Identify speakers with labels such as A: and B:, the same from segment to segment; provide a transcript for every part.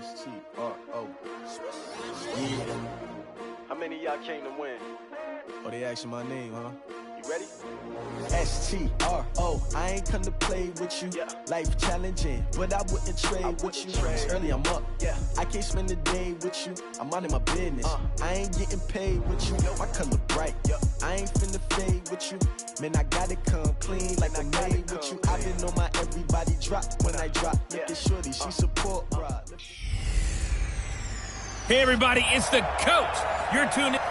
A: S-T-R-O. Yeah.
B: How many of y'all came to win?
A: Oh, they asking my name, huh?
B: You ready?
A: S-T-R-O. I ain't come to play with you.
B: Yeah.
A: Life challenging, but I wouldn't trade with you. It's early, I'm up.
B: Yeah.
A: I can't spend the day with you. I'm minding my business. I ain't getting paid with you. My color bright. I ain't finna fade with you. Man, I gotta come clean like I'm made with you. I've been on my everybody drop when I drop. Look at shorty, she support.
C: Hey, everybody, it's the coach. You're tuned in.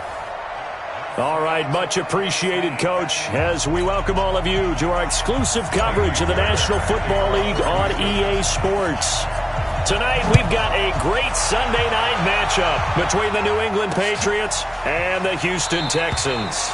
D: All right, much appreciated, Coach, as we welcome all of you to our exclusive coverage of the National Football League on EA Sports. Tonight, we've got a great Sunday night matchup between the New England Patriots and the Houston Texans.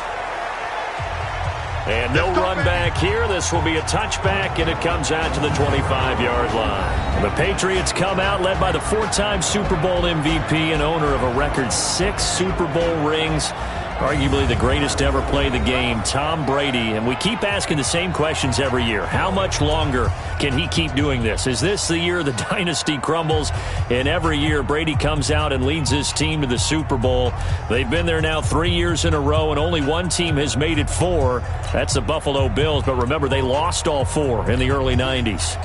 D: And no run back here. This will be a touchback, and it comes out to the 25-yard line. The Patriots come out led by the four-time Super Bowl MVP and owner of a record 6 Super Bowl rings, arguably the greatest to ever play the game, Tom Brady. And we keep asking the same questions every year. How much longer can he keep doing this? Is this the year the dynasty crumbles? And every year, Brady comes out and leads his team to the Super Bowl. They've been there now 3 years in a row, and only one team has made it 4. That's the Buffalo Bills. But remember, they lost all 4 in the early 90s.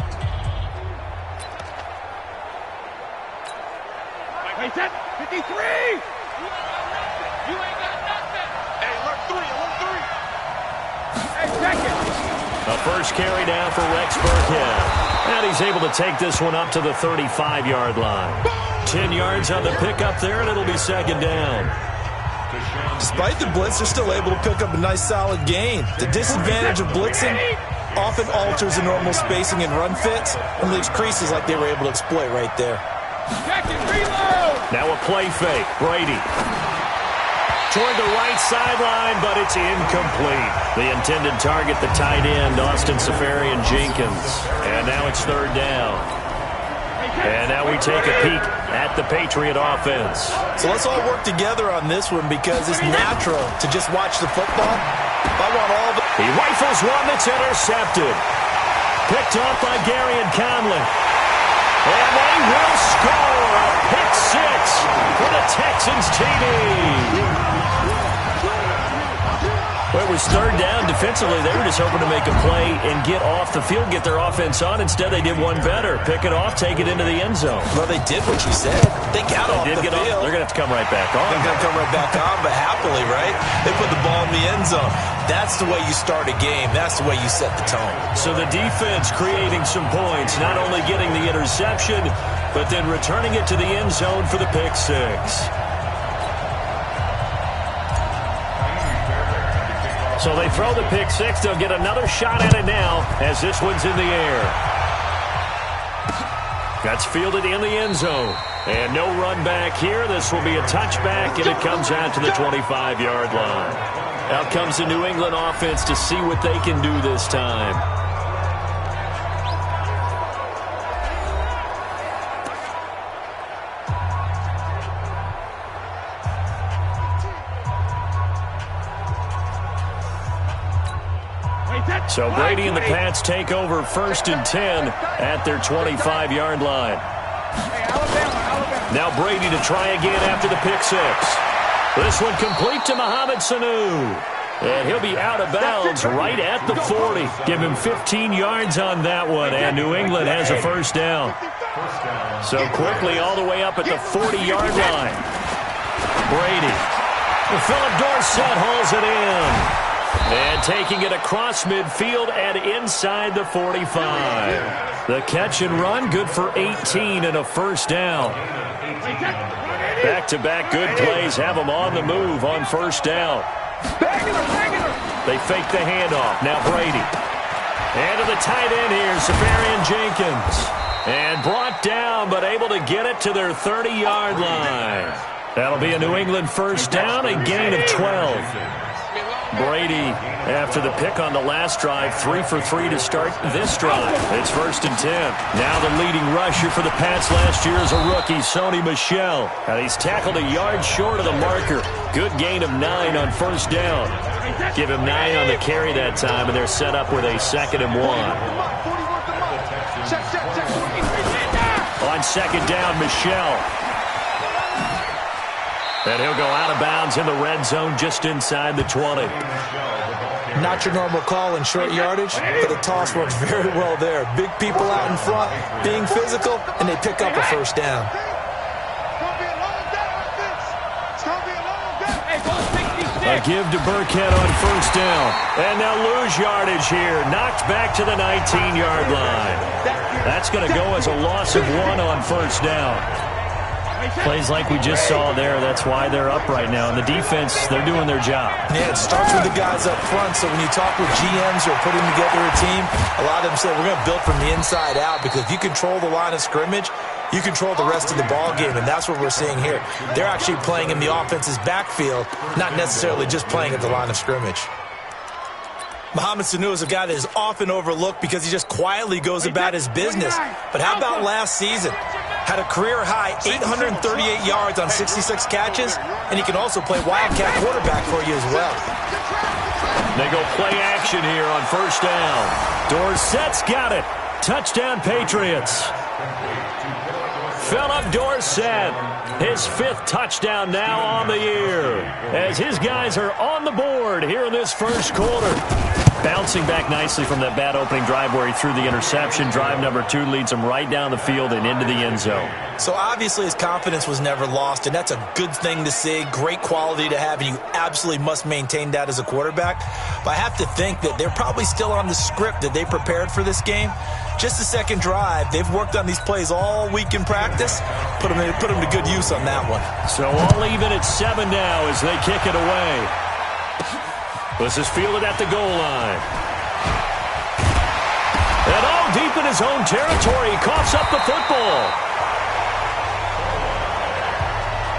C: Hey, 53!
D: A first carry down for Rex Burkhead. And he's able to take this one up to the 35-yard line. 10 yards on the pickup there, and it'll be second down.
E: Despite the blitz, they're still able to pick up a nice solid gain. The disadvantage of blitzing often alters the normal spacing and run fits and leaves creases like they were able to exploit right there.
D: Now a play fake. Brady toward the right sideline, but it's incomplete. The intended target, the tight end, Austin Seferian-Jenkins. And now it's third down. And now we take a peek at the Patriot offense.
E: So let's all work together on this one because it's natural to just watch the football. I want all the...
D: He rifles one that's intercepted. Picked off by Gary and Conley. And they will score a pick 6 for the Texans TD. Well, it was third down. Defensively, they were just hoping to make a play and get off the field, get their offense on. Instead, they did one better. Pick it off, take it into the end zone.
E: Well, they did what you said. They got off the field.
D: They're going to have to come right back on.
E: They're going to come right back on, but happily, right? They put the ball in the end zone. That's the way you start a game. That's the way you set the tone.
D: So the defense creating some points, not only getting the interception, but then returning it to the end zone for the pick 6. So they throw the pick 6. They'll get another shot at it now as this one's in the air. That's fielded in the end zone. And no run back here. This will be a touchback, and it comes out to the 25-yard line. Out comes the New England offense to see what they can do this time. So Brady and the Pats take over 1st and 10 at their 25-yard line. Now Brady to try again after the pick 6. This one complete to Mohamed Sanu. And he'll be out of bounds right at the 40. Give him 15 yards on that one, and New England has a first down. So quickly all the way up at the 40-yard line. Brady. Philip Dorsett hauls it in. And taking it across midfield and inside the 45. The catch and run, good for 18 and a first down. Back-to-back good plays have them on the move on first down. They fake the handoff. Now Brady. And to the tight end here, Seferian-Jenkins. And brought down, but able to get it to their 30-yard line. That'll be a New England first down, a gain of 12. Brady, after the pick on the last drive, 3 for 3 to start this drive. It's 1st and 10. Now the leading rusher for the Pats last year is a rookie, Sony Michel. And he's tackled a yard short of the marker. Good gain of 9 on first down. Give him 9 on the carry that time, and they're set up with a 2nd and 1. On on second down, Michel. And he'll go out of bounds in the red zone just inside the 20.
E: Not your normal call in short yardage, but the toss works very well there. Big people out in front, being physical, and they pick up a first down.
D: A give to Burkhead on first down. And they'll lose yardage here. Knocked back to the 19-yard line. That's going to go as a loss of 1 on first down. Plays like we just saw there. That's why they're up right now. And the defense, they're doing their job.
E: Yeah, it starts with the guys up front. So when you talk with GMs who are putting together a team, a lot of them say we're going to build from the inside out, because if you control the line of scrimmage, you control the rest of the ball game, and that's what we're seeing here. They're actually playing in the offense's backfield, not necessarily just playing at the line of scrimmage. Mohamed Sanu is a guy that is often overlooked because he just quietly goes about his business. But how about last season? Had a career-high 838 yards on 66 catches, and he can also play wildcat quarterback for you as well.
D: They go play action here on first down. Dorsett's got it. Touchdown, Patriots. Philip Dorsett, his 5th touchdown now on the year, as his guys are on the board here in this first quarter. Bouncing back nicely from that bad opening drive where he threw the interception. Drive number 2 leads him right down the field and into the end zone.
E: So obviously his confidence was never lost, and that's a good thing to see. Great quality to have, and you absolutely must maintain that as a quarterback. But I have to think that they're probably still on the script that they prepared for this game. Just the second drive. They've worked on these plays all week in practice. Put them to good use on that one.
D: So all even at 7 now as they kick it away. This is fielded at the goal line. And all deep in his own territory, he coughs up the football.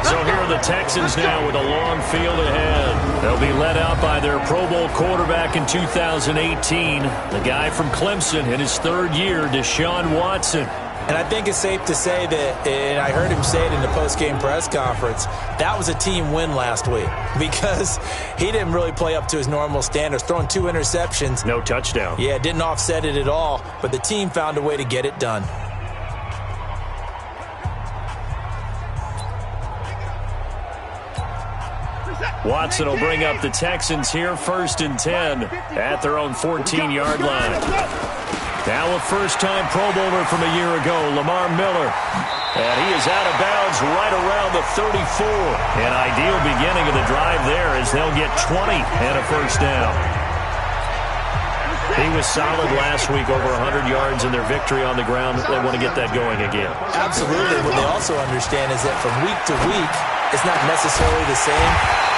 D: So here are the Texans now with a long field ahead. They'll be led out by their Pro Bowl quarterback in 2018, the guy from Clemson in his 3rd year, Deshaun Watson.
E: And I think it's safe to say that, and I heard him say it in the post-game press conference, that was a team win last week because he didn't really play up to his normal standards, throwing 2 interceptions.
D: No touchdown.
E: Yeah, didn't offset it at all, but the team found a way to get it done.
D: Watson will bring up the Texans here, 1st and 10 at their own 14-yard line. Now a first-time Pro Bowler from a year ago, Lamar Miller. And he is out of bounds right around the 34. An ideal beginning of the drive there as they'll get 20 and a first down. He was solid last week, over 100 yards in their victory on the ground. They want to get that going again.
E: Absolutely. What they also understand is that from week to week, it's not necessarily the same,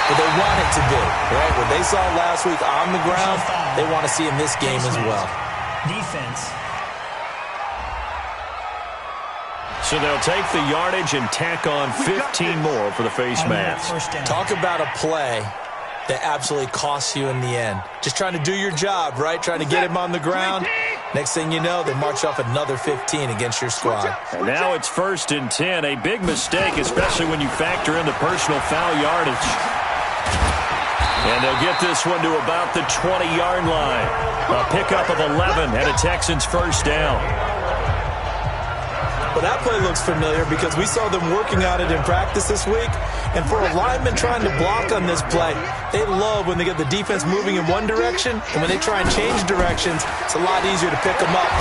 E: but they want it to be, right? What they saw last week on the ground, they want to see in this game as well.
F: Defense.
D: So they'll take the yardage and tack on 15 more for the face mask.
E: Talk about a play that absolutely costs you in the end. Just trying to do your job, right? Trying to get him on the ground. Next thing you know, they march off another 15 against your squad.
D: And now it's 1st and 10. A big mistake, especially when you factor in the personal foul yardage. And they'll get this one to about the 20-yard line. A pickup of 11 and a Texans first down.
E: Well, that play looks familiar because we saw them working on it in practice this week. And for a lineman trying to block on this play, they love when they get the defense moving in one direction. And when they try and change directions, it's a lot easier to pick them up.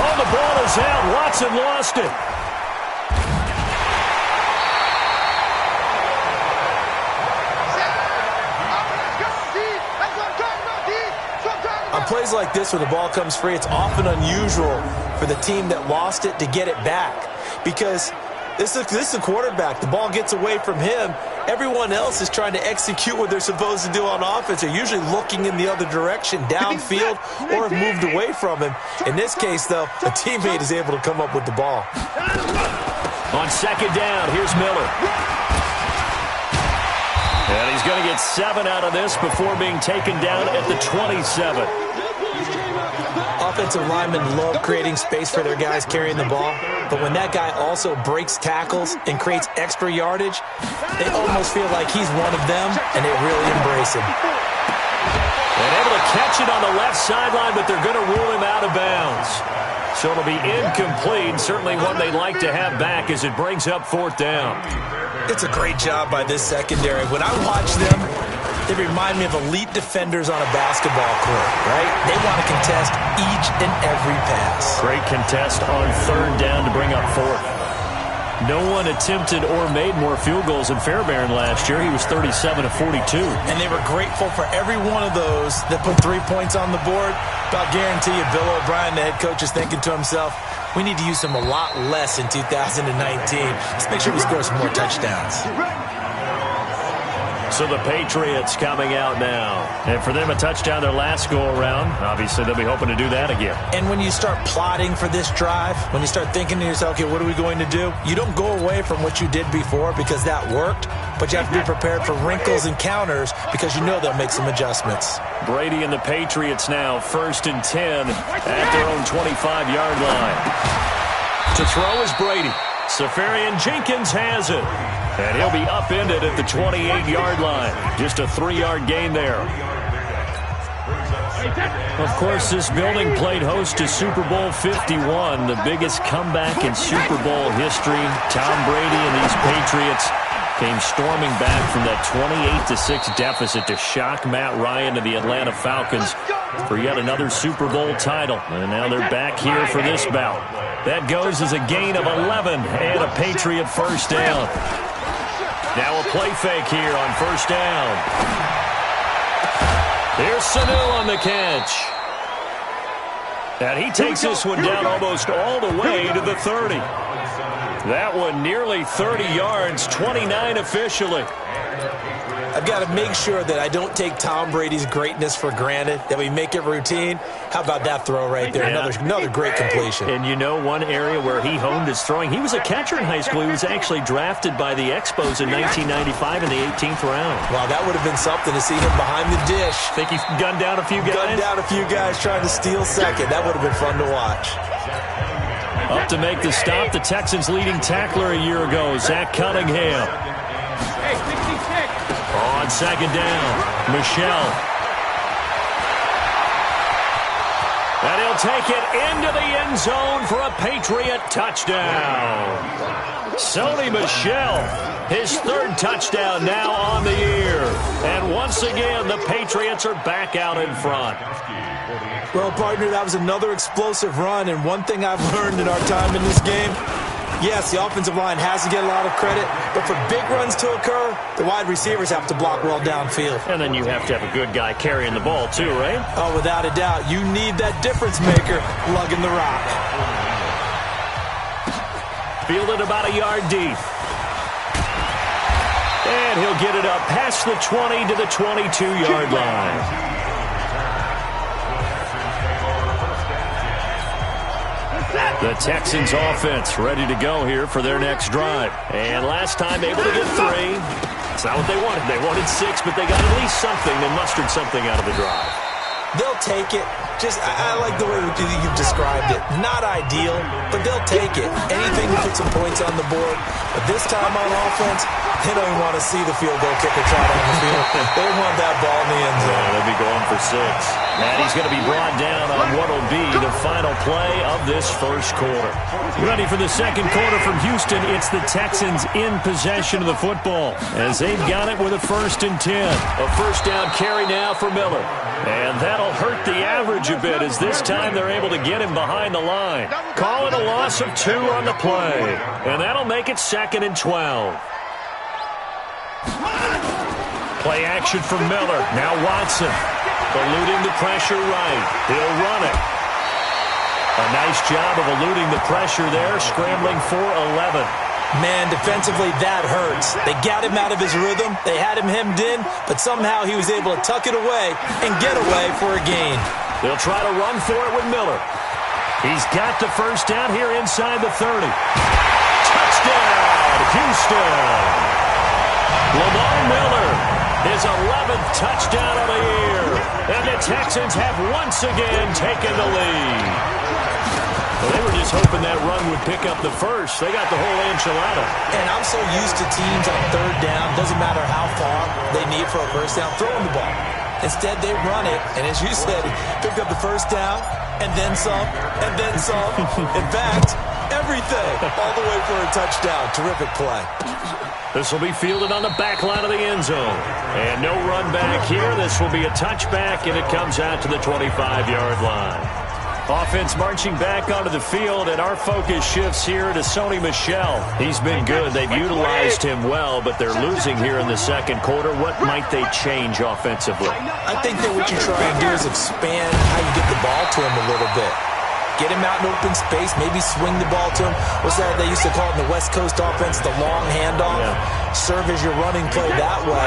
D: Oh, the ball is out. Watson lost it.
E: On plays like this, when the ball comes free, it's often unusual for the team that lost it to get it back. Because this is a quarterback. The ball gets away from him. Everyone else is trying to execute what they're supposed to do on offense. They're usually looking in the other direction, downfield, or have moved away from him. In this case, though, a teammate is able to come up with the ball.
D: On second down, here's Miller. And he's going to get 7 out of this before being taken down at the 27.
E: Offensive linemen love creating space for their guys carrying the ball, but when that guy also breaks tackles and creates extra yardage, they almost feel like he's one of them, and they really embrace him.
D: And able to catch it on the left sideline, but they're going to rule him out of bounds. So it'll be incomplete, certainly one they'd like to have back as it brings up 4th down.
E: It's a great job by this secondary. When I watch them, they remind me of elite defenders on a basketball court, right? They want to contest each and every pass.
D: Great contest on 3rd down to bring up 4th. No one attempted or made more field goals than Fairbairn last year. He was 37 of 42.
E: And they were grateful for every one of those that put 3 points on the board. But I'll guarantee you, Bill O'Brien, the head coach, is thinking to himself, we need to use them a lot less in 2019. Let's make sure we score some more touchdowns.
D: So the Patriots coming out now. And for them, a touchdown their last go-around. Obviously, they'll be hoping to do that again.
E: And when you start plotting for this drive, when you start thinking to yourself, okay, what are we going to do? You don't go away from what you did before because that worked, but you have to be prepared for wrinkles and counters because you know they'll make some adjustments.
D: Brady and the Patriots now 1st and 10 at their own 25-yard line. To throw is Brady. Safarian Jenkins has it. And he'll be upended at the 28-yard line. Just a 3-yard gain there. Of course, this building played host to Super Bowl 51, the biggest comeback in Super Bowl history. Tom Brady and these Patriots came storming back from that 28-6 deficit to shock Matt Ryan and the Atlanta Falcons for yet another Super Bowl title. And now they're back here for this bout. That goes as a gain of 11 and a Patriot 1st down. Now a play fake here on 1st down. Here's Sanu on the catch. And he takes this one down almost all the way to the 30. That one nearly 30 yards, 29 officially.
E: I've got to make sure that I don't take Tom Brady's greatness for granted, that we make it routine. How about that throw right there?
D: Yeah.
E: Another great completion.
D: And you know one area where he honed his throwing? He was a catcher in high school. He was actually drafted by the Expos in 1995 in the 18th round.
E: Wow, that would have been something to see him behind the dish.
D: Think he gunned down a few guys?
E: Gunned down a few guys trying to steal second. That would have been fun to watch.
D: Up to make the stop, the Texans' leading tackler a year ago, Zach Cunningham.
C: Hey, 66.
D: On 2nd down, Michelle. And he'll take it into the end zone for a Patriot touchdown. Sony Michel, his 3rd touchdown now on the year. And once again, the Patriots are back out in front.
E: Well, partner, that was another explosive run, and one thing I've learned in our time in this game, yes, the offensive line has to get a lot of credit, but for big runs to occur, the wide receivers have to block well downfield.
D: And then you have to have a good guy carrying the ball too, right?
E: Oh, without a doubt. You need that difference maker lugging the rock.
D: Fielded about a yard deep. And he'll get it up past the 20 to the 22-yard line. The Texans offense ready to go here for their next drive. And last time able to get 3. It's not what they wanted. They wanted 6, but they got at least something. They mustered something out of the drive.
E: They'll take it. I like the way you've described it. Not ideal, but they'll take it. Anything to put some points on the board. But this time on offense, they don't even want to see the field goal kicker trot on the field. They want that ball in the end zone.
D: Yeah, they'll be going for 6. And he's going to be brought down on what will be the final play of this 1st quarter. Ready for the 2nd quarter from Houston. It's the Texans in possession of the football as they've got it with a 1st and 10. A 1st down carry now for Miller. And that'll hurt the average a bit as this time they're able to get him behind the line. Call it a loss of 2 on the play. And that'll make it 2nd and 12. Play action from Miller. Now Watson. Eluding the pressure right. He'll run it. A nice job of eluding the pressure there, scrambling for 11.
E: Man, defensively, that hurts. They got him out of his rhythm. They had him hemmed in, but somehow he was able to tuck it away and get away for a gain.
D: They'll try to run for it with Miller. He's got the 1st down here inside the 30. Touchdown, Houston. Lamar Miller, his 11th touchdown of the year. And the Texans have once again taken the lead. Well, they were just hoping that run would pick up the 1st. They got the whole enchilada.
E: And I'm so used to teams on 3rd down, doesn't matter how far they need for a 1st down, throwing the ball. Instead, they run it, and as you said, picked up the first down, and then some, and then some. In fact, everything, all the way for a touchdown. Terrific play.
D: This will be fielded on the back line of the end zone. And no run back here. This will be a touchback, and it comes out to the 25-yard line. Offense marching back onto the field, and our focus shifts here to Sony Michel. He's been good. They've utilized him well, but they're losing here in the second quarter. What might they change offensively?
E: I think that what you try and do is expand how you get the ball to him a little bit. Get him out in open space, maybe swing the ball to him. What's that they used to call it in the West Coast offense, the long handoff? Yeah. Serve as your running play that way,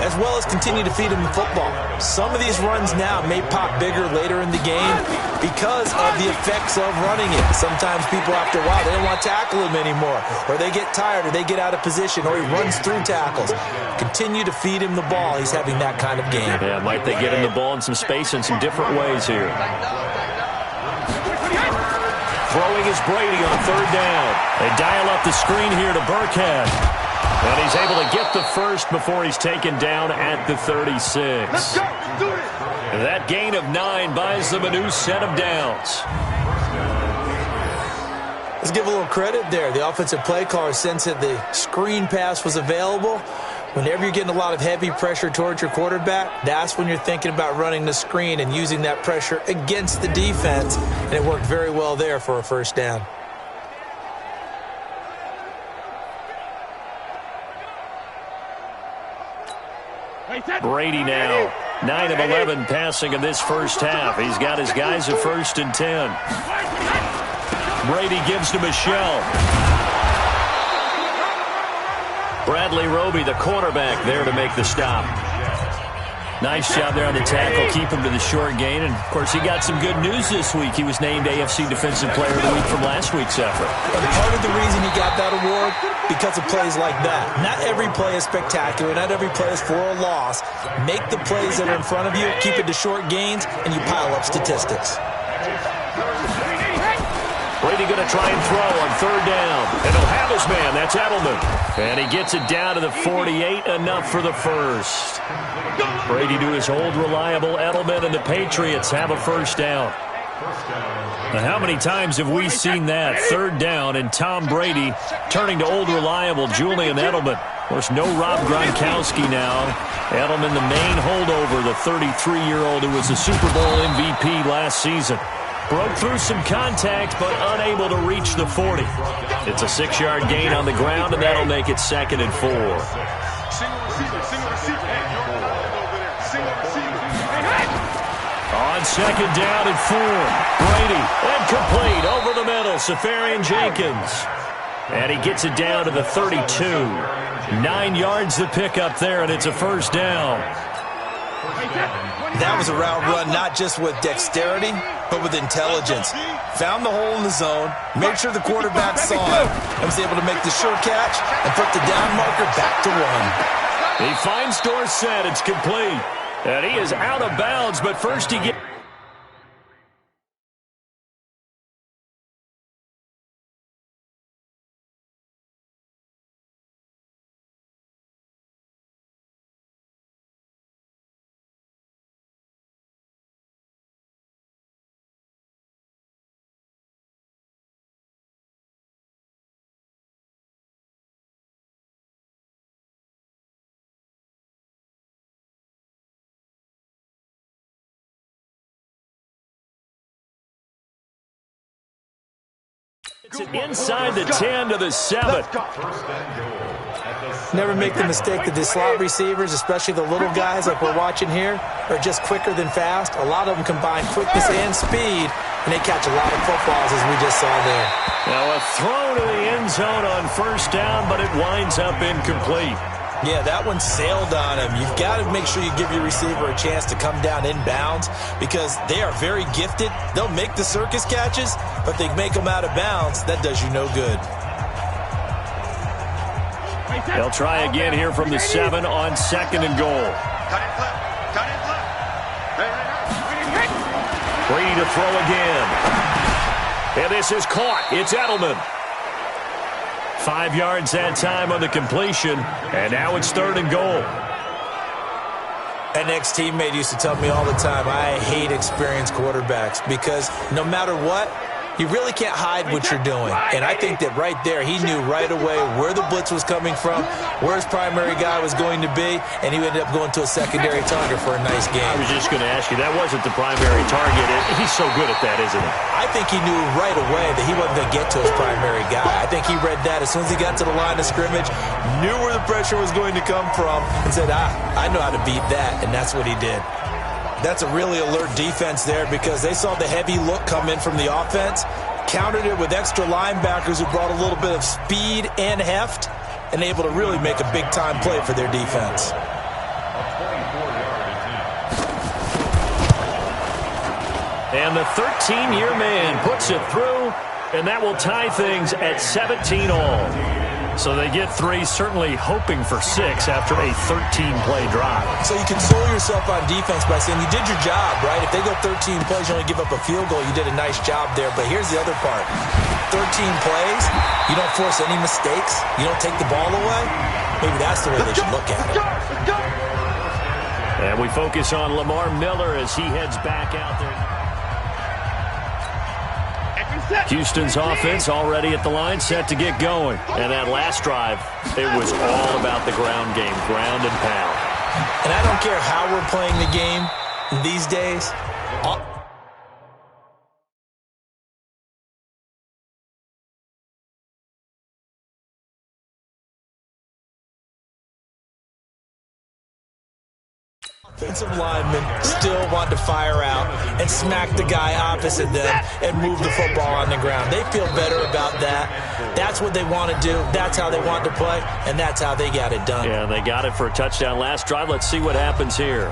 E: as well as continue to feed him the football. Some of these runs now may pop bigger later in the game because of the effects of running it. Sometimes people, after a while, they don't want to tackle him anymore, or they get tired, or they get out of position, or he runs through tackles. Continue to feed him the ball. He's having that kind of game.
D: Yeah, might they get him the ball in some space in some different ways here. Throwing is Brady on third down. They dial up the screen here to Burkhead. And he's able to get the first before he's taken down at the 36.
C: Let's go. Do it.
D: That gain of 9 buys them a new set of downs.
E: Let's give a little credit there. The offensive play caller sensed that the screen pass was available. Whenever you're getting a lot of heavy pressure towards your quarterback, that's when you're thinking about running the screen and using that pressure against the defense. And it worked very well there for a first down.
D: Brady now, 9 of 11 passing in this first half. He's got his guys at 1st and 10. Brady gives to Michel. Bradley Roby, the cornerback, there to make the stop. Nice job there on the tackle. Keep him to the short gain. And, of course, he got some good news this week. He was named AFC Defensive Player of the Week from last week's effort.
E: And part of the reason he got that award, because of plays like that. Not every play is spectacular. Not every play is for a loss. Make the plays that are in front of you, keep it to short gains, and you pile up statistics.
D: Brady going to try and throw on third down. And he'll have his man. That's Edelman. And he gets it down to the 48, enough for the first. Brady to his old reliable Edelman, and the Patriots have a first down. Now, how many times have we seen that? Third down, and Tom Brady turning to old reliable Julian Edelman. Of course, no Rob Gronkowski now. Edelman, the main holdover, the 33-year-old who was the Super Bowl MVP last season. Broke through some contact, but unable to reach the 40. It's a 6-yard gain on the ground, and that'll make it 2nd and 4. On 2nd down and 4, Brady, incomplete, over the middle, Safarian Jenkins. And he gets it down to the 32. 9 yards to pick up there, and it's a first down.
E: That was a route run not just with dexterity, but with intelligence. Found the hole in the zone, made sure the quarterback saw it, and was able to make the sure catch and put the down marker back to 1.
D: He finds Dorsett. It's complete. And he is out of bounds, but first he gets... It's inside the 10 to the 7.
E: Never make the mistake that the slot receivers, especially the little guys like we're watching here, are just quicker than fast. A lot of them combine quickness and speed, and they catch a lot of footballs, as we just saw there.
D: Now a throw to the end zone on first down, but it winds up incomplete.
E: Yeah, that one sailed on him. You've got to make sure you give your receiver a chance to come down inbounds because they are very gifted. They'll make the circus catches, but they make them out of bounds. That does you no good.
D: They'll try again here from the 7 on 2nd and goal. Brady to throw again. And this is caught. It's Edelman. 5 yards that time on the completion, and now it's 3rd and goal.
E: An ex-teammate used to tell me all the time, I hate experienced quarterbacks because no matter what, you really can't hide what you're doing. And I think that right there, he knew right away where the blitz was coming from, where his primary guy was going to be, and he ended up going to a secondary target for a nice game.
D: I was just going to ask you, that wasn't the primary target. He's so good at that, isn't he?
E: I think he knew right away that he wasn't going to get to his primary guy. I think he read that as soon as he got to the line of scrimmage, knew where the pressure was going to come from, and said, I know how to beat that, and that's what he did. That's a really alert defense there because they saw the heavy look come in from the offense, countered it with extra linebackers who brought a little bit of speed and heft, and able to really make a big-time play for their defense.
D: And the 13-year man puts it through, and that will tie things at 17 all. So they get 3, certainly hoping for 6 after a 13-play drive.
E: So you console yourself on defense by saying you did your job, right? If they go 13 plays, you only give up a field goal, you did a nice job there. But here's the other part. 13 plays, you don't force any mistakes, you don't take the ball away. Maybe that's the way they should look at it.
D: And we focus on Lamar Miller as he heads back out there. Houston's offense already at the line, set to get going. And that last drive, it was all about the ground game, ground and pound.
E: And I don't care how we're playing the game these days. Offensive linemen still want to fire out and smack the guy opposite them and move the football on the ground. They feel better about that. That's what they want to do. That's how they want to play, and that's how they got it done.
D: Yeah, they got it for a touchdown last drive. Let's see what happens here.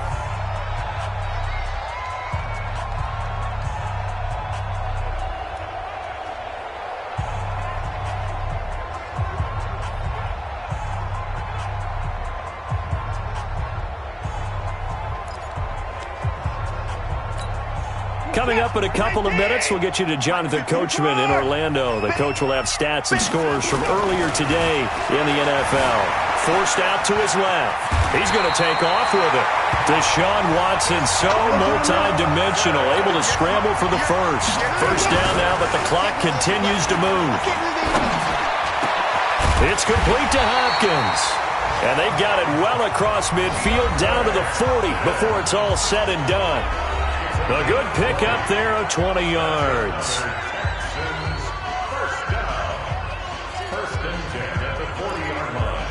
D: Coming up in a couple of minutes, we'll get you to Jonathan Coachman in Orlando. The coach will have stats and scores from earlier today in the NFL. Forced out to his left. He's going to take off with it. Deshaun Watson, so multi-dimensional, able to scramble for the first. First down now, but the clock continues to move. It's complete to Hopkins. And they got it well across midfield, down to the 40 before it's all said and done. A good pickup there of 20 yards.
C: First and 10 at the 40-yard line.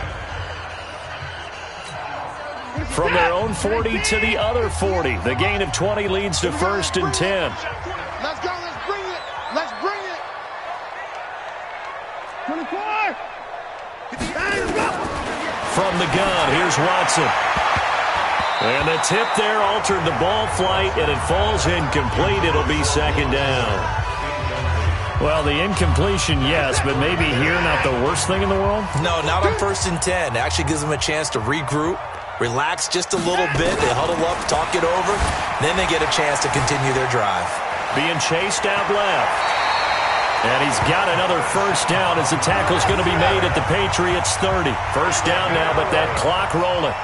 D: From their own 40 to the other 40. The gain of 20 leads to first and 10.
F: Let's go. Let's bring it. Let's bring it. 24.
D: From the gun, here's Watson. And the tip there altered the ball flight, and it falls incomplete. It'll be second down. Well, the incompletion, yes, but maybe here not the worst thing in the world?
E: No, not on first and 10. It actually gives them a chance to regroup, relax just a little bit. They huddle up, talk it over. Then they get a chance to continue their drive.
D: Being chased out left. And he's got another first down as the tackle's going to be made at the Patriots' 30. First down now, but that clock rolling.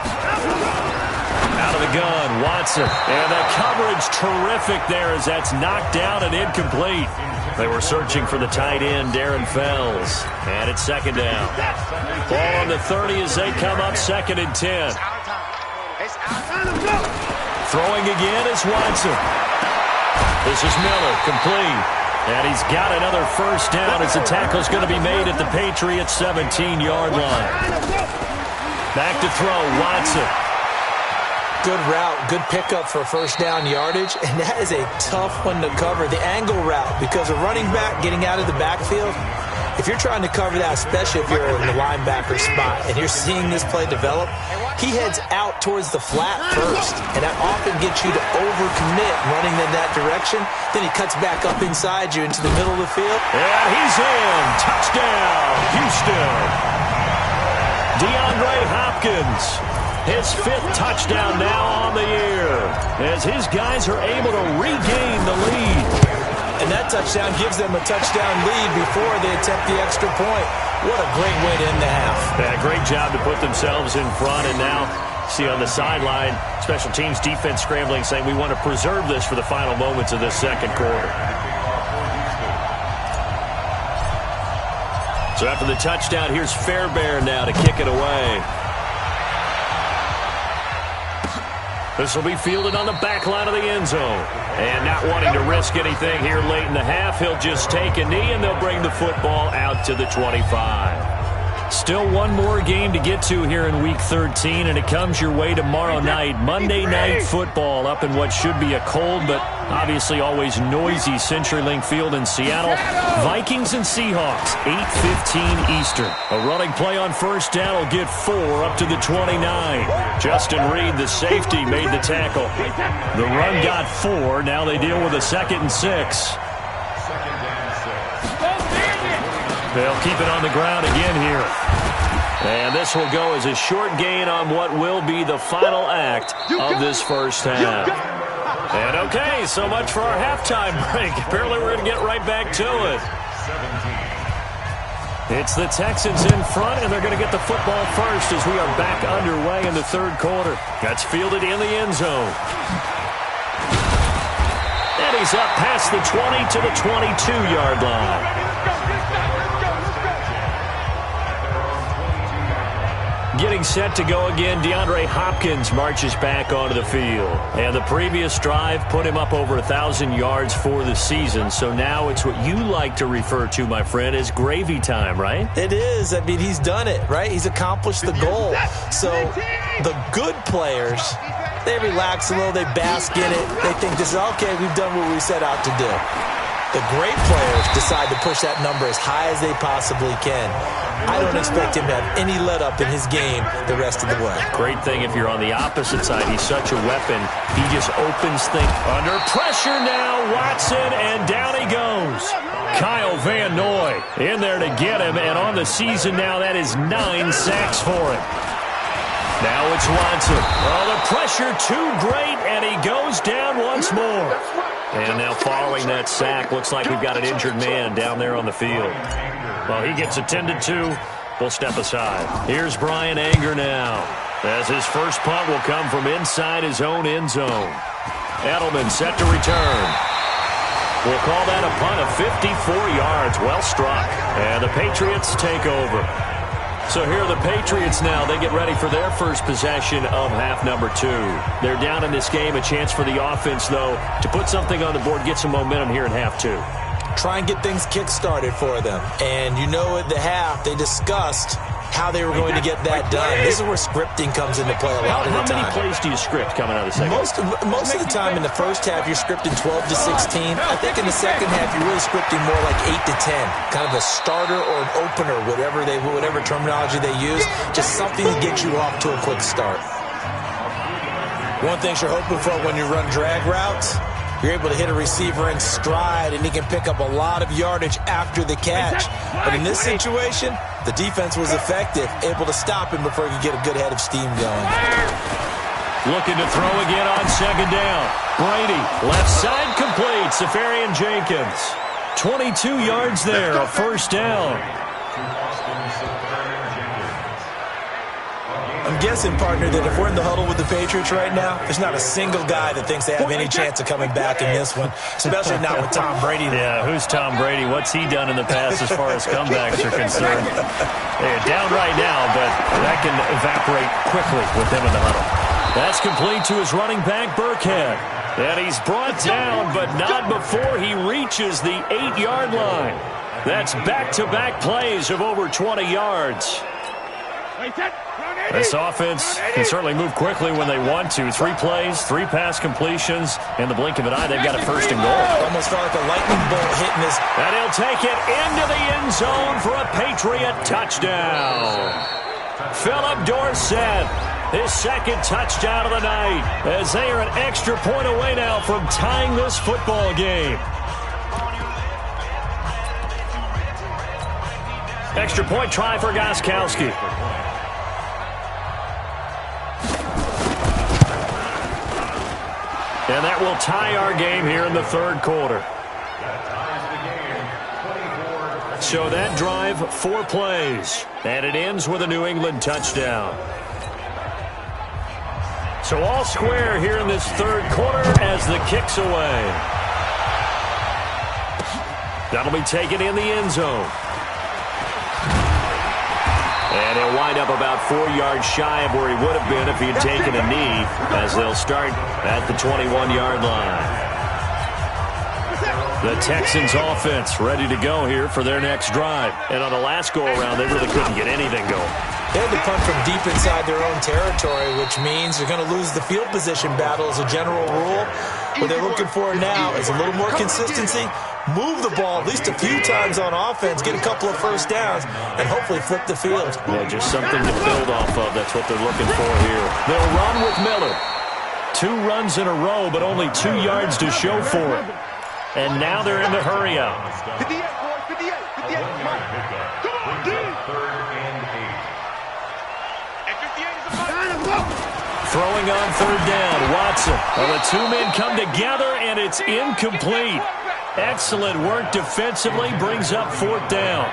D: Out of the gun, Watson. And the coverage terrific there as that's knocked down and incomplete. They were searching for the tight end, Darren Fells. And it's second down. Ball on the 30 as they come up second and 10. Throwing again is Watson. This is Miller, complete. And he's got another first down as the tackle's going to be made at the Patriots' 17-yard line. Back to throw, Watson.
E: Good route, good pickup for first down yardage, and that is a tough one to cover. The angle route, because a running back getting out of the backfield, if you're trying to cover that, especially if you're in the linebacker spot and you're seeing this play develop, he heads out towards the flat first, and that often gets you to overcommit running in that direction. Then he cuts back up inside you into the middle of the field.
D: And he's in. Touchdown, Houston. DeAndre Hopkins. His 5th touchdown now on the year as his guys are able to regain the lead.
E: And that touchdown gives them a touchdown lead before they attempt the extra point. What a great way to end the half.
D: Yeah, great job to put themselves in front, and now See on the sideline, special teams defense scrambling, saying we want to preserve this for the final moments of this second quarter. So after the touchdown, here's Fairbairn now to kick it away. This will be fielded on the back line of the end zone. And not wanting to risk anything here late in the half, he'll just take a knee, and they'll bring the football out to the 25. Still one more game to get to here in Week 13, and it comes your way tomorrow night. Monday Night Football up in what should be a cold but obviously always noisy CenturyLink Field in Seattle. Vikings and Seahawks, 8:15 Eastern. A running play on first down will get 4 up to the 29. Justin Reed, the safety, made the tackle. The run got 4. Now they deal with a 2nd and 6. They'll keep it on the ground again here. And this will go as a short gain on what will be the final act of this first half. And okay, so much for our halftime break. Apparently we're going to get right back to it. It's the Texans in front, and they're going to get the football first as we are back underway in the third quarter. That's fielded in the end zone. And he's up past the 20 to the 22-yard line. Getting set to go again, DeAndre Hopkins marches back onto the field. And the previous drive put him up over 1,000 yards for the season. So now it's what you like to refer to, my friend, as gravy time, right?
E: It is. I mean, he's done it, right? He's accomplished the goal. So the good players, they relax a little, they bask in it. They think this is, okay, we've done what we set out to do. The great players decide to push that number as high as they possibly can. I don't expect him to have any let-up in his game the rest of the way.
D: Great thing if you're on the opposite side. He's such a weapon. He just opens things. Under pressure now, Watson, and down he goes. Kyle Van Noy in there to get him, and on the season now, that is 9 sacks for him. Now it's Watson. Oh, the pressure too great, and he goes down once more. And now following that sack, looks like we've got an injured man down there on the field. Well, he gets attended to. We'll step aside. Here's Brian Anger now, as his first punt will come from inside his own end zone. Edelman set to return. We'll call that a punt of 54 yards. Well struck. And the Patriots take over. So here are the Patriots now. They get ready for their first possession of half number 2. They're down in this game. A chance for the offense, though, to put something on the board, get some momentum here in half 2.
E: Try and get things kick-started for them. And you know at the half, they discussed how they were going to get that done. This is where scripting comes into play a lot of the time.
D: How many plays do you script coming out of the second?
E: Most of the time in the first half, you're scripting 12 to 16. I think in the second half, you're really scripting more like 8 to 10. Kind of a starter or an opener, whatever terminology they use. Just something to get you off to a quick start. One thing you're hoping for when you run drag routes, you're able to hit a receiver in stride, and he can pick up a lot of yardage after the catch. But in this situation, the defense was effective, able to stop him before he could get a good head of steam going.
D: Looking to throw again on second down. Brady, left side complete. Safarian Jenkins. 22 yards there, a first down.
E: I'm guessing, partner, that if we're in the huddle with the Patriots right now, there's not a single guy that thinks they have any chance of coming back in this one, especially not with Tom Brady.
D: Yeah, who's Tom Brady? What's he done in the past as far as comebacks are concerned? They're down right now, but that can evaporate quickly with him in the huddle. That's complete to his running back, Burkhead. And he's brought down, but not before he reaches the 8-yard line. That's back-to-back plays of over 20 yards. This offense can certainly move quickly when they want to. 3 plays, 3 pass completions. In the blink of an eye, they've got a first and goal.
E: Almost felt like a lightning bolt hitting his.
D: And he'll take it into the end zone for a Patriot touchdown. Philip Dorsett, his second touchdown of the night, as they are an extra point away now from tying this football game. Extra point try for Gostkowski. And that will tie our game here in the third quarter. So that drive, 4 plays. And it ends with a New England touchdown. So all square here in this third quarter as the kick's away. That'll be taken in the end zone. And he'll wind up about 4 yards shy of where he would have been if he had taken a knee, as they'll start at the 21-yard line. The Texans offense ready to go here for their next drive. And on the last go-around, they really couldn't get anything going.
E: They had to punt from deep inside their own territory, which means they're going to lose the field position battle as a general rule. What they're looking for now is a little more consistency, move the ball at least a few times on offense, get a couple of first downs, and hopefully flip the field.
D: Yeah, just something to build off of. That's what they're looking for here. They'll run with Miller. 2 runs in a row, but only 2 yards to show for it. And now they're in the hurry up.
F: 58, boys, 58, 58. Come on, dude.
D: Throwing on third down, Watson. Well, the 2 men come together, and it's incomplete. Excellent work defensively, brings up 4th down.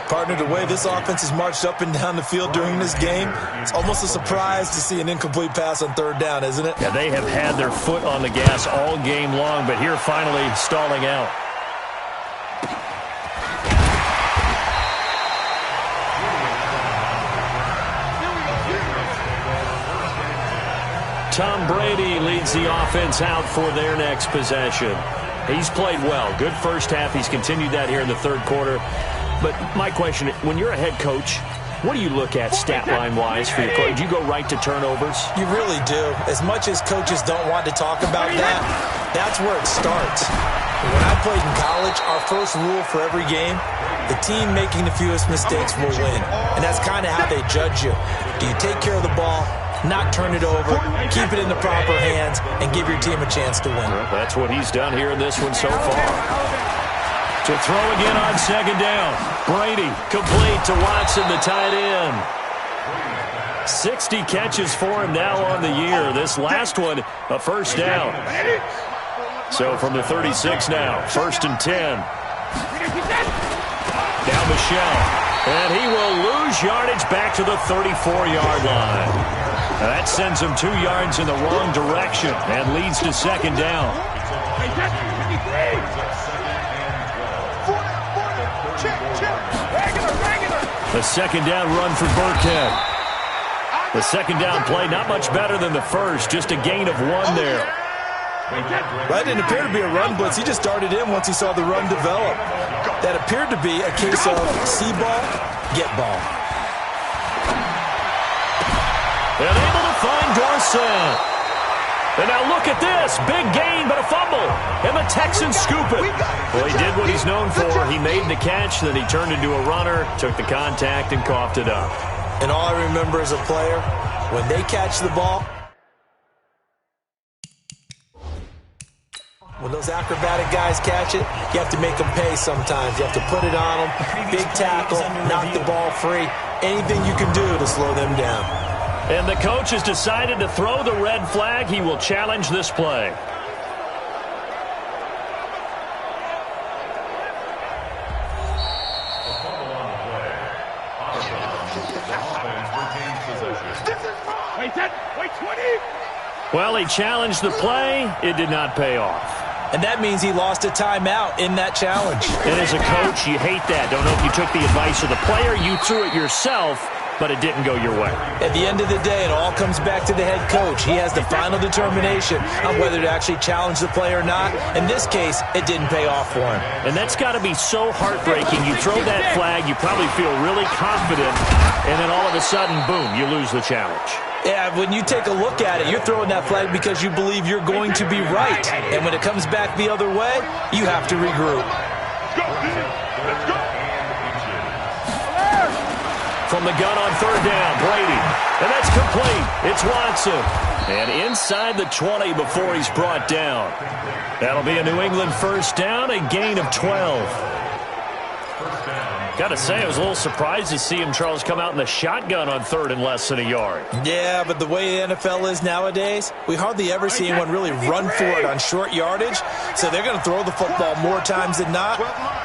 E: Partner, the way this offense has marched up and down the field during this game, it's almost a surprise to see an incomplete pass on 3rd down, isn't it?
D: Yeah, they have had their foot on the gas all game long, but here finally stalling out. Tom Brady leads the offense out for their next possession. He's played well. Good first half. He's continued that here in the third quarter. But my question, when you're a head coach, what do you look at stat line-wise for your coach? Do you go right to turnovers?
E: You really do. As much as coaches don't want to talk about that, that's where it starts. When I played in college, our first rule for every game, the team making the fewest mistakes will win. And that's kind of how they judge you. Do you take care of the ball, not turn it over, keep it in the proper hands, and give your team a chance to win?
D: Well, that's what he's done here in this one so far. To throw again on 2nd down. Brady complete to Watson, the tight end. 60 catches for him now on the year. This last one, a first down. So from the 36 now, 1st and 10. Now Michelle. And he will lose yardage back to the 34-yard line. Now that sends him 2 yards in the wrong direction and leads to 2nd down. The 2nd down run for Burkhead. The 2nd down play, not much better than the first, just a gain of 1 there.
E: That didn't appear to be a run blitz. He just darted in once he saw the run develop. That appeared to be a case of see ball, get ball.
D: And able to find Dorsett. And now look at this. Big gain, but a fumble. And the Texans scoop it. Well, he did what he's known for. He made the catch, then he turned into a runner, took the contact, and coughed it up.
E: And all I remember as a player, when they catch the ball, when those acrobatic guys catch it, you have to make them pay sometimes. You have to put it on them, big tackle, knock the ball free. Anything you can do to slow them down.
D: And the coach has decided to throw the red flag. He will challenge this play. Well, he challenged the play. It did not pay off.
E: And that means he lost a timeout in that challenge.
D: And as a coach, you hate that. Don't know if you took the advice of the player. You threw it yourself, but it didn't go your way.
E: At the end of the day, it all comes back to the head coach. He has the final determination on whether to actually challenge the play or not. In this case, it didn't pay off for him.
D: And that's got to be so heartbreaking. You throw that flag, you probably feel really confident, and then all of a sudden, boom, you lose the challenge.
E: Yeah, when you take a look at it, you're throwing that flag because you believe you're going to be right. And when it comes back the other way, you have to regroup.
F: Let's go.
D: From the gun on 3rd down, Brady. And that's complete. It's Watson. And inside the 20 before he's brought down. That'll be a New England first down, a gain of 12. Got to say, I was a little surprised to see him, Charles, come out in the shotgun on 3rd and less than a yard.
E: Yeah, but the way the NFL is nowadays, we hardly ever see anyone really run for it on short yardage. So they're going to throw the football more times than not.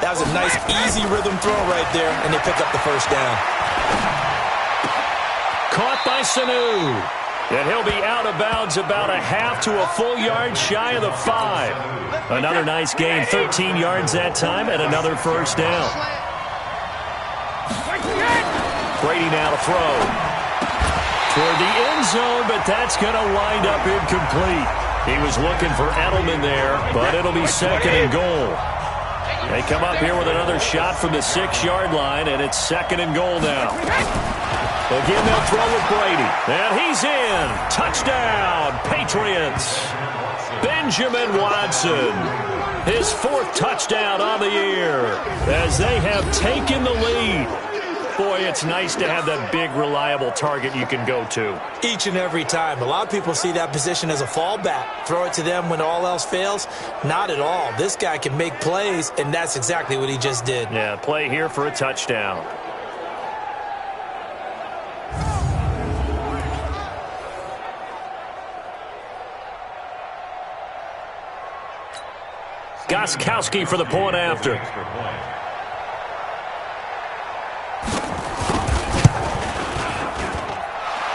E: That was a nice, easy rhythm throw right there, and they pick up the first down.
D: Caught by Sanu. And he'll be out of bounds about a half to a full yard shy of the 5. Another nice gain, 13 yards that time, and another first down. Brady now to throw. Toward the end zone, but that's going to wind up incomplete. He was looking for Edelman there, but it'll be second and goal. They come up here with another shot from the 6-yard line, and it's second and goal now. Again, they'll throw with Brady. And he's in. Touchdown, Patriots. Benjamin Watson. His 4th touchdown on the year as they have taken the lead. Boy, it's nice to have that big, reliable target you can go to.
E: Each and every time. A lot of people see that position as a fallback. Throw it to them when all else fails. Not at all. This guy can make plays, and that's exactly what he just did.
D: Yeah, play here for a touchdown. Gostkowski for the point after.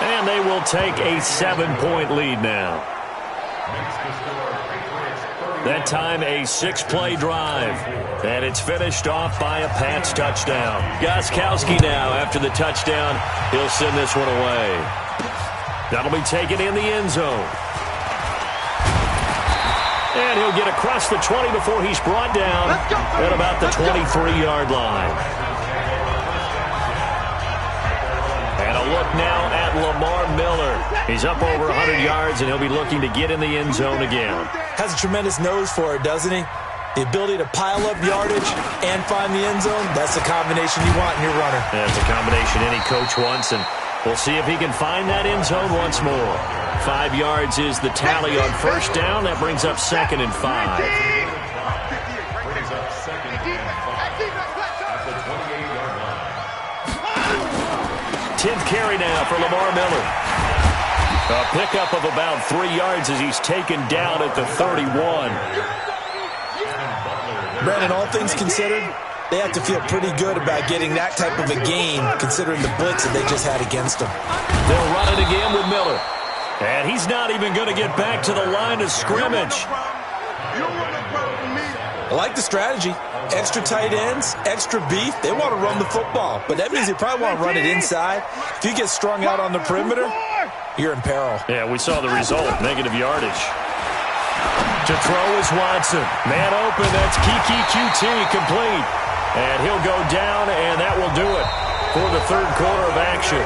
D: And they will take a 7-point lead now. That time a 6-play drive. And it's finished off by a Pats touchdown. Gostkowski now after the touchdown. He'll send this one away. That'll be taken in the end zone. And he'll get across the 20 before he's brought down at about the 23-yard line. And a look now at Lamar Miller. He's up over 100 yards, and he'll be looking to get in the end zone again.
E: Has a tremendous nose for it, doesn't he? The ability to pile up yardage and find the end zone, that's the combination you want in your runner.
D: That's a combination any coach wants, and we'll see if he can find that end zone once more. 5 yards is the tally on first down. That brings up second and 5. 10th carry now for Lamar Miller. A pickup of about 3 yards as he's taken down at the 31.
E: Brandon, all things considered, they have to feel pretty good about getting that type of a gain considering the blitz that they just had against them.
D: They'll run it again with Miller. And he's not even going to get back to the line of scrimmage.
E: I like the strategy. Extra tight ends, extra beef. They want to run the football, but that means they probably want to run it inside. If you get strung out on the perimeter, you're in peril.
D: Yeah, we saw the result, negative yardage. To throw is Watson. Man open, that's QT complete. And he'll go down, and that will do it for the third quarter of action.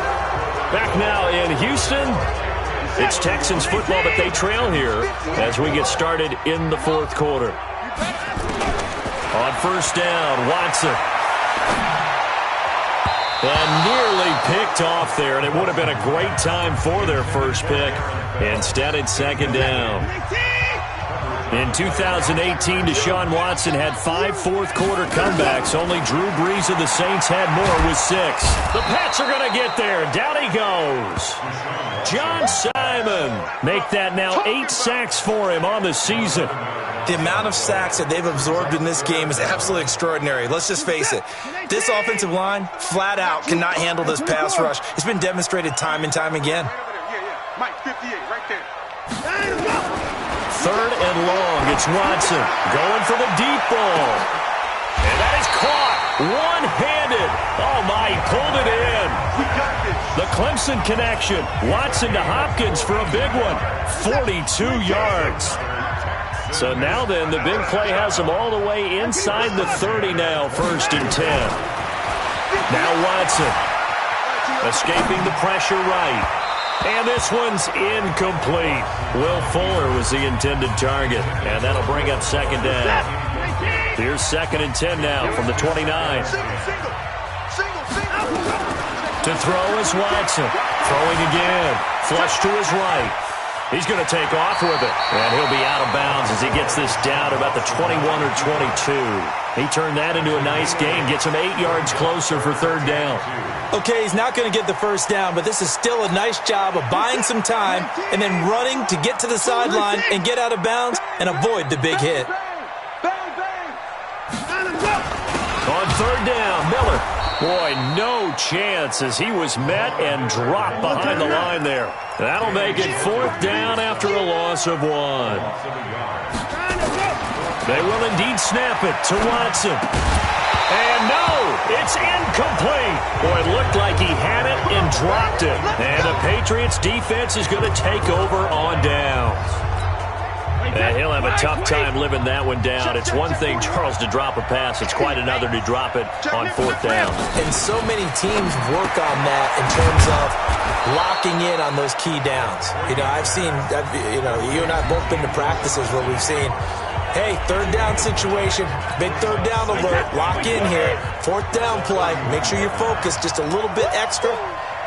D: Back now in Houston. It's Texans football, but they trail here as we get started in the fourth quarter. On first down, Watson. And nearly picked off there, and it would have been a great time for their first pick. Instead, it's second down. In 2018, Deshaun Watson had 5 fourth-quarter comebacks. Only Drew Brees of the Saints had more with 6. The Pats are going to get there. Down he goes. John Simon. Make that now 8 sacks for him on the season.
E: The amount of sacks that they've absorbed in this game is absolutely extraordinary. Let's just face it. This offensive line, flat out, cannot handle this pass rush. It's been demonstrated time and time again.
F: Mike, 58, right there.
D: Third and long. It's Watson going for the deep ball. And that is caught one-handed. Oh, my, he pulled it in.
F: We got this.
D: The Clemson connection. Watson to Hopkins for a big one. 42 yards. So now then, the big play has them all the way inside the 30 now, first and 10. Now Watson escaping the pressure right. And this one's incomplete. Will Fuller was the intended target, and that'll bring up second down. Here's second and 10 now from the 29. To throw is Watson. Throwing again. Flush to his right. He's going to take off with it, and he'll be out of bounds as he gets this down about the 21 or 22. He turned that into a nice gain, gets him 8 yards closer for third down.
E: Okay, he's not going to get the first down, but this is still a nice job of buying some time and then running to get to the sideline and get out of bounds and avoid the big hit.
D: On third down, Miller Boy, no chance as he was met and dropped behind the line there. That'll make it 4th down after a loss of 1. They will indeed snap it to Watson. And no, it's incomplete. Boy, it looked like he had it and dropped it. And the Patriots defense is going to take over on downs. And he'll have a tough time living that one down. It's one thing, Charles, to drop a pass. It's quite another to drop it on 4th down.
E: And so many teams work on that in terms of locking in on those key downs. You know, you and I have both been to practices where we've seen, hey, 3rd down situation, big 3rd down alert, lock in here, 4th down play, make sure you're focused just a little bit extra.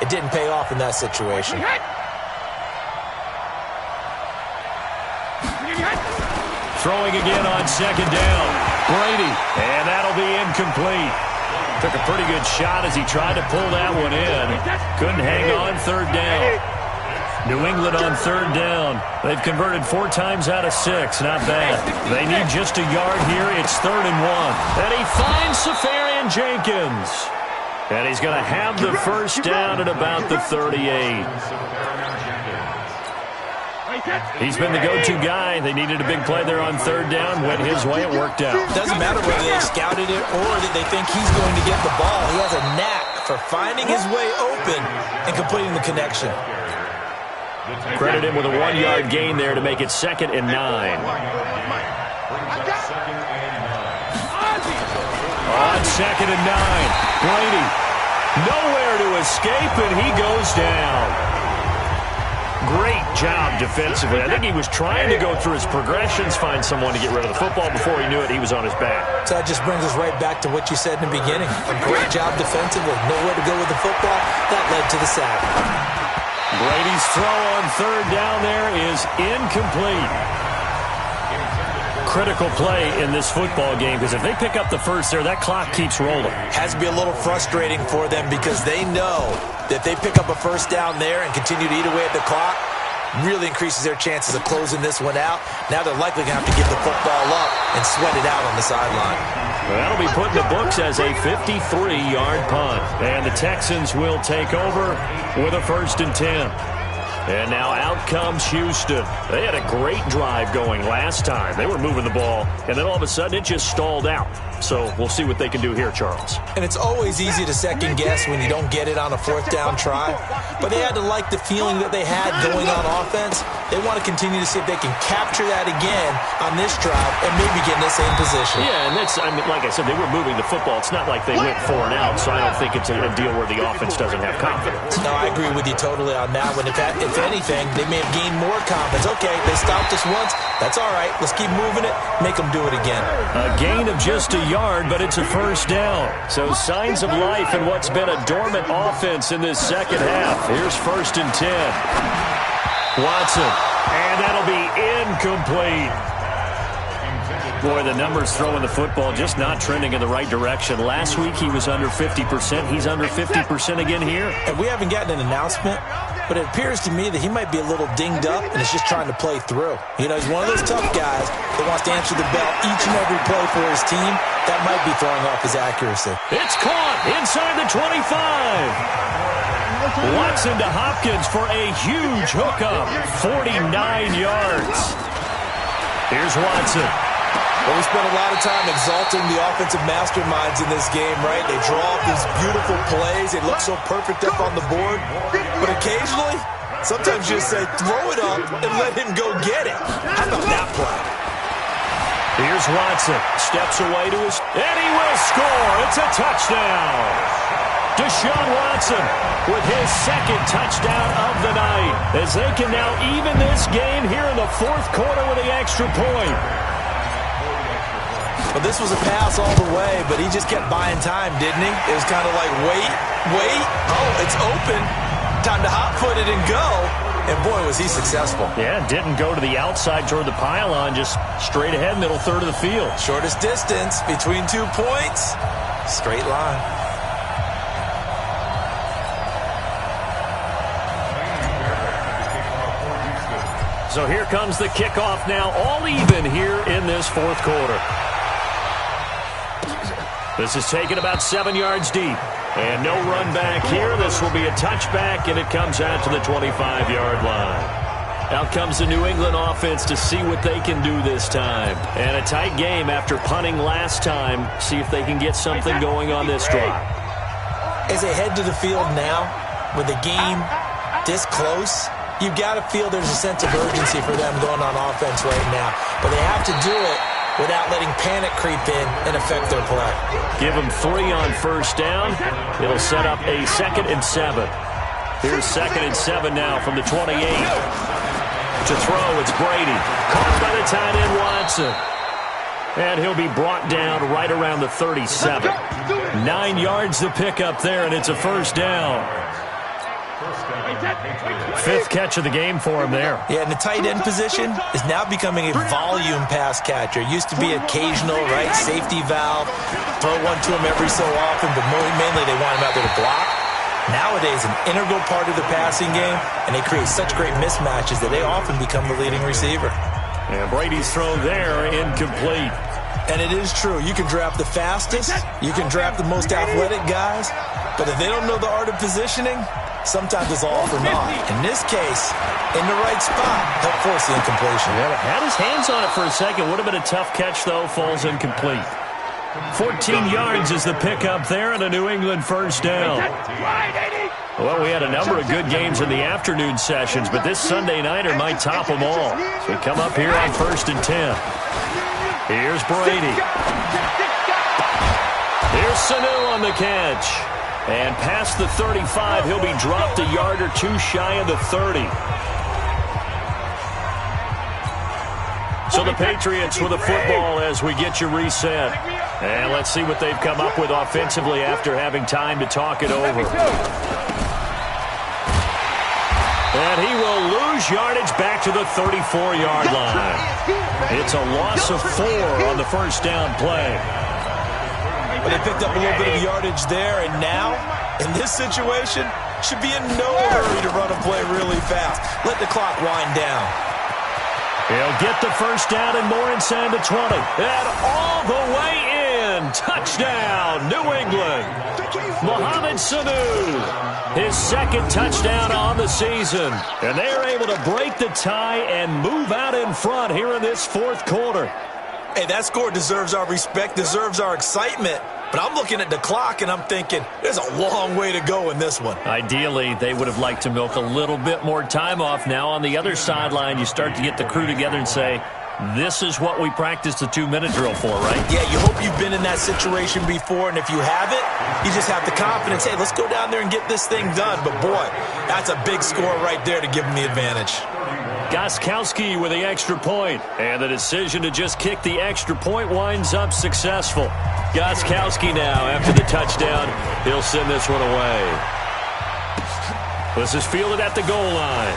E: It didn't pay off in that situation.
D: Throwing again on 2nd down. Brady, and that'll be incomplete. Took a pretty good shot as he tried to pull that one in. Couldn't hang on 3rd down. New England on 3rd down. They've converted 4 times out of 6. Not bad. They need just a yard here. It's 3rd and 1. And he finds Safarian Jenkins. And he's going to have the 1st down at about the 38. He's been the go-to guy. They needed a big play there on 3rd down. Went his way. It worked out.
E: Doesn't matter whether they scouted it or that they think he's going to get the ball. He has a knack for finding his way open and completing the connection.
D: Credit him with a 1-yard gain there to make it 2nd and 9. On 2nd and 9, Brady nowhere to escape, and he goes down. Great job defensively. I think he was trying to go through his progressions, find someone to get rid of the football. Before he knew it, he was on his back.
E: So that just brings us right back to what you said in the beginning. A great job defensively. Nowhere to go with the football. That led to the sack.
D: Brady's throw on 3rd down there is incomplete. Critical play in this football game, because if they pick up the 1st there, that clock keeps rolling.
E: Has to be a little frustrating for them because they know that if they pick up a 1st down there and continue to eat away at the clock, really increases their chances of closing this one out. Now they're likely going to have to give the football up and sweat it out on the sideline.
D: Well, that'll be put in the books as a 53-yard punt. And the Texans will take over with a 1st and 10. And now out comes Houston. They had a great drive going last time. They were moving the ball, and then all of a sudden it just stalled out. So we'll see what they can do here, Charles.
E: And it's always easy to second guess when you don't get it on a 4th down try. But they had to like the feeling that they had going on offense. They want to continue to see if they can capture that again on this drive and maybe get in the same position.
D: Yeah, and that's, I mean, like I said, they were moving the football. It's not like they went 4 and out, so I don't think it's a deal where the offense doesn't have confidence.
E: No, I agree with you totally on that one. If anything, they may have gained more confidence. Okay, they stopped us once. That's all right. Let's keep moving it. Make them do it again.
D: A gain of just a yard, but it's a 1st down. So signs of life in what's been a dormant offense in this 2nd half. Here's 1st and 10. Watson, and that'll be incomplete. Boy, the numbers throwing the football just not trending in the right direction. Last week he was under 50%. He's under 50% again here.
E: And we haven't gotten an announcement, but it appears to me that he might be a little dinged up and is just trying to play through. You know, he's one of those tough guys that wants to answer the bell each and every play for his team. That might be throwing off his accuracy.
D: It's caught inside the 25. Watson to Hopkins for a huge hookup. 49 yards. Here's Watson.
E: Well, we spent a lot of time exalting the offensive masterminds in this game, right? They draw up these beautiful plays. They look so perfect up on the board. But occasionally, sometimes you just say, throw it up and let him go get it. How about that play?
D: Here's Watson. Steps away to his... And he will score. It's a touchdown. Deshaun Watson with his 2nd touchdown of the night, as they can now even this game here in the 4th quarter with the extra point.
E: Well, this was a pass all the way, but he just kept buying time, didn't he? It was kind of like, wait. Oh, it's open. Time to hot-foot it and go. And, boy, was he successful.
D: Yeah, didn't go to the outside toward the pylon, just straight ahead, middle third of the field.
E: Shortest distance between 2 points. Straight line.
D: So here comes the kickoff now, all even here in this 4th quarter. This is taken about 7 yards deep. And no run back here. This will be a touchback, and it comes out to the 25-yard line. Out comes the New England offense to see what they can do this time. And a tight game after punting last time. See if they can get something going on this drive.
E: As they head to the field now, with the game this close, you've got to feel there's a sense of urgency for them going on offense right now. But they have to do it without letting panic creep in and affect their play.
D: Give them 3 on first down. It'll set up a 2nd and 7. Here's 2nd and 7 now from the 28. To throw, it's Brady. Caught by the tight end, Watson. And he'll be brought down right around the 37. 9 yards to pick up there, and it's a first down. 5th catch of the game for him there.
E: Yeah, and the tight end position is now becoming a volume pass catcher. It used to be occasional, right, safety valve, throw one to him every so often, but mainly they want him out there to block. Nowadays, an integral part of the passing game, and they create such great mismatches that they often become the leading receiver.
D: And Brady's throw there, incomplete.
E: And it is true. You can draft the fastest, you can draft the most athletic guys, but if they don't know the art of positioning, sometimes it's all for naught. In this case, in the right spot, help force the incompletion.
D: Yeah, had his hands on it for a second. Would have been a tough catch, though. Falls incomplete. 14 yards is the pickup there, and a New England first down. Well, we had a number of good games in the afternoon sessions, but this Sunday nighter might top them all. So we come up here on 1st and 10. Here's Brady. Here's Sanu on the catch. And past the 35, he'll be dropped a yard or two shy of the 30. So the Patriots with a football as we get you reset. And let's see what they've come up with offensively after having time to talk it over. And he will lose yardage back to the 34-yard line. It's a loss of 4 on the first down play.
E: But they picked up a little bit of yardage there, and now, in this situation, should be in no hurry to run a play really fast. Let the clock wind down.
D: He'll get the first down and more inside the 20. And all the way in. Touchdown, New England. Mohamed Sanu, his 2nd touchdown on the season. And they're able to break the tie and move out in front here in this 4th quarter.
E: Hey, that score deserves our respect, deserves our excitement. But I'm looking at the clock, and I'm thinking, there's a long way to go in this one.
D: Ideally, they would have liked to milk a little bit more time off. Now, on the other sideline, you start to get the crew together and say, this is what we practiced the 2-minute drill for, right?
E: Yeah, you hope you've been in that situation before, and if you haven't, you just have the confidence, hey, let's go down there and get this thing done. But, boy, that's a big score right there to give them the advantage.
D: Gostkowski with the extra point, and the decision to just kick the extra point winds up successful. Gostkowski now, after the touchdown, he'll send this one away. This is fielded at the goal line.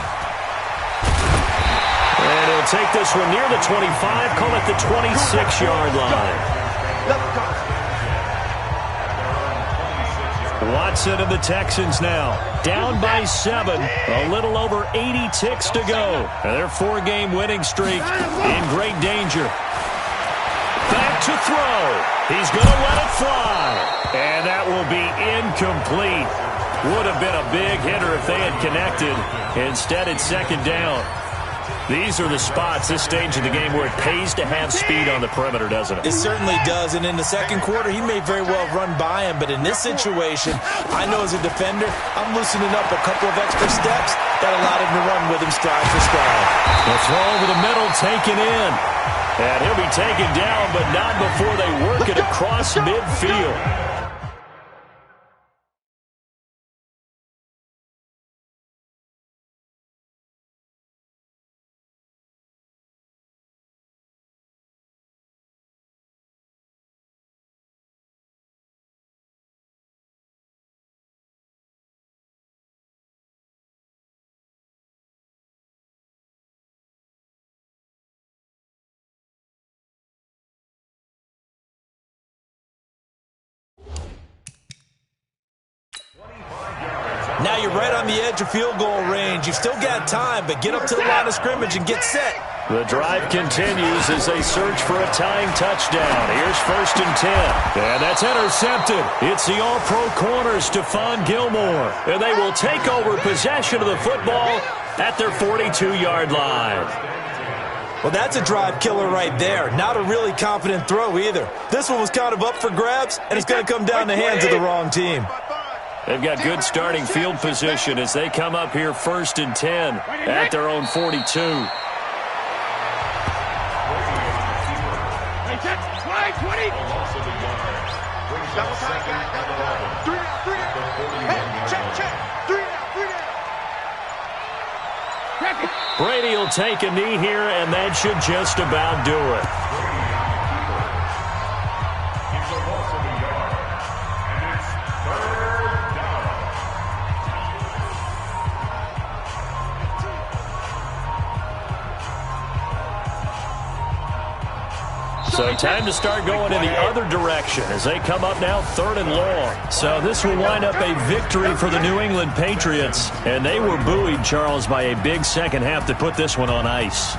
D: And he'll take this one near the 25, call it the 26-yard line. Watson and the Texans now down by 7, a little over 80 ticks to go. And their 4-game winning streak in great danger. Back to throw. He's going to let it fly. And that will be incomplete. Would have been a big hitter if they had connected. Instead, it's 2nd down. These are the spots, this stage of the game, where it pays to have speed on the perimeter, doesn't it?
E: It certainly does, and in the 2nd quarter, he may very well run by him, but in this situation, I know as a defender, I'm loosening up a couple of extra steps that allowed him to run with him stride for stride.
D: The throw over the middle taken in. And he'll be taken down, but not before they work it across midfield.
E: Now you're right on the edge of field goal range. You've still got time, but get up to the line of scrimmage and get set.
D: The drive continues as they search for a tying touchdown. Here's 1st and 10. And that's intercepted. It's the all-pro corner, Stephon Gilmore. And they will take over possession of the football at their 42-yard line.
E: Well, that's a drive killer right there. Not a really confident throw either. This one was kind of up for grabs, and it's going to come down the hands of the wrong team.
D: They've got good starting field position as they come up here 1st and 10 at their own 42. Brady will take a knee here, and that should just about do it. So time to start going in the other direction as they come up now 3rd and long. So this will wind up a victory for the New England Patriots. And they were buoyed, Charles, by a big second half to put this one on ice.